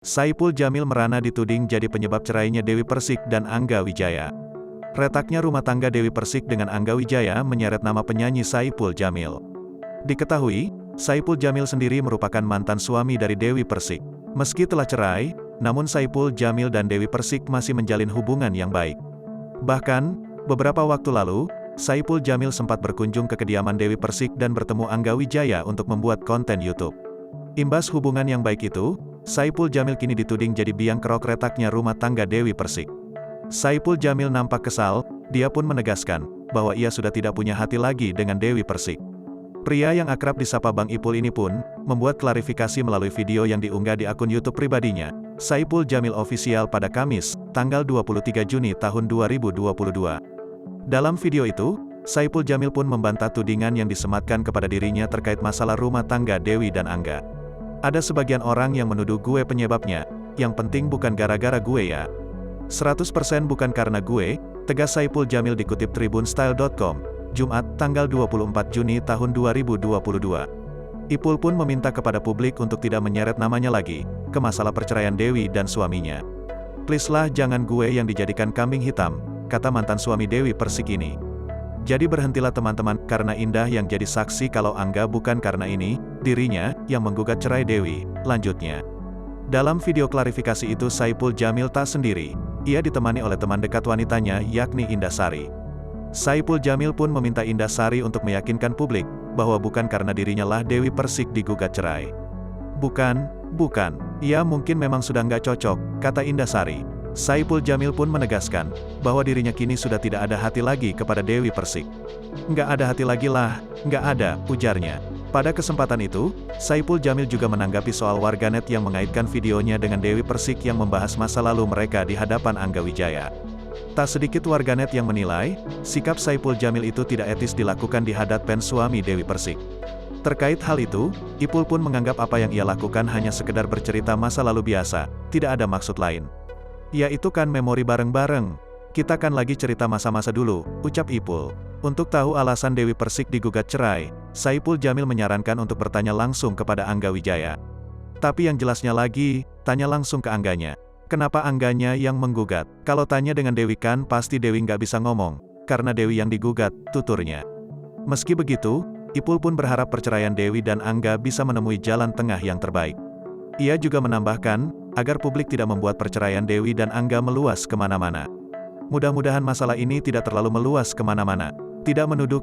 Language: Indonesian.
Saipul Jamil merana dituding jadi penyebab cerainya Dewi Persik dan Angga Wijaya. Retaknya rumah tangga Dewi Persik dengan Angga Wijaya menyeret nama penyanyi Saipul Jamil. Diketahui, Saipul Jamil sendiri merupakan mantan suami dari Dewi Persik. Meski telah cerai, namun Saipul Jamil dan Dewi Persik masih menjalin hubungan yang baik. Bahkan, beberapa waktu lalu, Saipul Jamil sempat berkunjung ke kediaman Dewi Persik dan bertemu Angga Wijaya untuk membuat konten YouTube. Imbas hubungan yang baik itu, Saipul Jamil kini dituding jadi biang kerok retaknya rumah tangga Dewi Persik. Saipul Jamil nampak kesal, dia pun menegaskan bahwa ia sudah tidak punya hati lagi dengan Dewi Persik. Pria yang akrab disapa Bang Ipul ini pun membuat klarifikasi melalui video yang diunggah di akun YouTube pribadinya, Saipul Jamil Official pada Kamis, tanggal 23 Juni tahun 2022. Dalam video itu, Saipul Jamil pun membantah tudingan yang disematkan kepada dirinya terkait masalah rumah tangga Dewi dan Angga. Ada sebagian orang yang menuduh gue penyebabnya, yang penting bukan gara-gara gue ya. 100% bukan karena gue, tegas Saipul Jamil dikutip tribunstyle.com, Jumat, tanggal 24 Juni tahun 2022. Ipul pun meminta kepada publik untuk tidak menyeret namanya lagi ke masalah perceraian Dewi dan suaminya. Please lah jangan gue yang dijadikan kambing hitam, kata mantan suami Dewi Persik ini. Jadi berhentilah teman-teman, karena Indah yang jadi saksi kalau Angga bukan karena ini, dirinya, yang menggugat cerai Dewi, lanjutnya. Dalam video klarifikasi itu Saipul Jamil tak sendiri, ia ditemani oleh teman dekat wanitanya yakni Indah Sari. Saipul Jamil pun meminta Indah Sari untuk meyakinkan publik, bahwa bukan karena dirinya lah Dewi Persik digugat cerai. Bukan, ia mungkin memang sudah nggak cocok, kata Indah Sari. Saipul Jamil pun menegaskan, bahwa dirinya kini sudah tidak ada hati lagi kepada Dewi Persik. Nggak ada hati lagi lah, nggak ada, ujarnya. Pada kesempatan itu, Saipul Jamil juga menanggapi soal warganet yang mengaitkan videonya dengan Dewi Persik yang membahas masa lalu mereka di hadapan Angga Wijaya. Tak sedikit warganet yang menilai, sikap Saipul Jamil itu tidak etis dilakukan di hadapan suami Dewi Persik. Terkait hal itu, Ipul pun menganggap apa yang ia lakukan hanya sekedar bercerita masa lalu biasa, tidak ada maksud lain. Ya itu kan memori bareng-bareng. Kita kan lagi cerita masa-masa dulu, ucap Ipul. Untuk tahu alasan Dewi Persik digugat cerai, Saipul Jamil menyarankan untuk bertanya langsung kepada Angga Wijaya. Tapi yang jelasnya lagi, tanya langsung ke Angganya. Kenapa Angganya yang menggugat? Kalau tanya dengan Dewi kan pasti Dewi nggak bisa ngomong, karena Dewi yang digugat, tuturnya. Meski begitu, Ipul pun berharap perceraian Dewi dan Angga bisa menemui jalan tengah yang terbaik. Ia juga menambahkan, agar publik tidak membuat perceraian Dewi dan Angga meluas kemana-mana. Mudah-mudahan masalah ini tidak terlalu meluas kemana-mana. Tidak menuduh